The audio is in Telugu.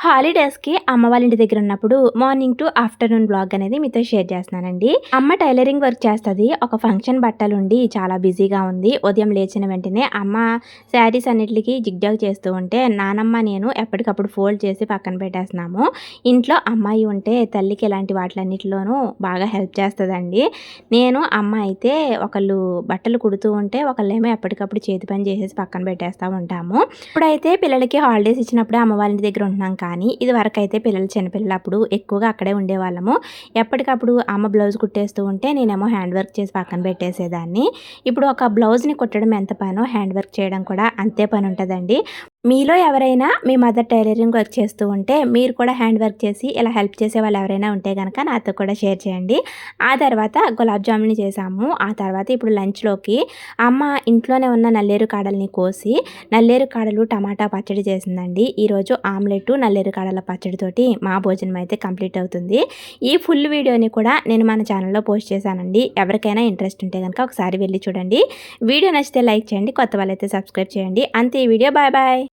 హాలిడేస్‌కి అమ్మ వాళ్ళ ఇంటి దగ్గర ఉన్నప్పుడు మార్నింగ్ టు ఆఫ్టర్‌నూన్ వ్లాగ్ అనేది మీతో షేర్ చేస్తున్నానండి. అమ్మ టైలరింగ్ వర్క్ చేస్తది. ఒక ఫంక్షన్ బట్టలుండి చాలా బిజీగా ఉంది. ఉదయం లేచిన వెంటనే అమ్మ శారీస్ అన్నిట్లికి జిగ్‌జాగ్ చేస్తూ ఉంటే, నానమ్మ నేను ఎప్పటికప్పుడు ఫోల్డ్ చేసి పక్కన పెట్టేస్తున్నాము. ఇంట్లో అమ్మాయి ఉంటే తల్లికి ఇలాంటి వాటిలన్నిటిలోనూ బాగా హెల్ప్ చేస్తదండి. నేను, అమ్మ అయితే ఒకళ్ళు బట్టలు కుడుతూ ఉంటే, ఒకళ్ళేమో ఎప్పటికప్పుడు చేతి పని చేసేసి పక్కన పెట్టేస్తా ఉంటాము. ఇప్పుడైతే పిల్లలకి హాలిడేస్ ఇచ్చినప్పుడే అమ్మ వాళ్ళ ఇంటి దగ్గర ఉంటున్నాం. కానీ ఇదివరకైతే పిల్లలు చిన్నపిల్లలప్పుడు ఎక్కువగా అక్కడే ఉండేవాళ్ళము. ఎప్పటికప్పుడు అమ్మ బ్లౌజ్ కుట్టేస్తూ ఉంటే నేనేమో హ్యాండ్ వర్క్ చేసి పక్కన పెట్టేసేదాన్ని. ఇప్పుడు ఒక బ్లౌజ్‌ని కుట్టడం ఎంత పనో హ్యాండ్ వర్క్ చేయడం కూడా అంతే పని ఉంటదండి. మీలో ఎవరైనా మీ మదర్ టైలరింగ్ వర్క్ చేస్తూ ఉంటే మీరు కూడా హ్యాండ్ వర్క్ చేసి ఇలా హెల్ప్ చేసే వాళ్ళు ఎవరైనా ఉంటే గనక నాతో కూడా షేర్ చేయండి. ఆ తర్వాత గులాబ్ జామున్‌ని చేసాము. ఆ తర్వాత ఇప్పుడు లంచ్‌లోకి అమ్మ ఇంట్లోనే ఉన్న నల్లేరు కాడల్ని కోసి నల్లేరు కాడలు టమాటా పచ్చడి చేసిందండి. ఈరోజు ఆమ్లెట్ నల్లేరు కాడల పచ్చడితోటి మా భోజనం అయితే కంప్లీట్ అవుతుంది. ఈ ఫుల్ వీడియోని కూడా నేను మన ఛానల్‌లో పోస్ట్ చేశానండి. ఎవరికైనా ఇంట్రెస్ట్ ఉంటే గనక ఒకసారి వెళ్లి చూడండి. వీడియో నచ్చితే లైక్ చేయండి. కొత్త వాళ్ళైతే సబ్స్క్రైబ్ చేయండి. అంతే ఈ వీడియో. Bye bye.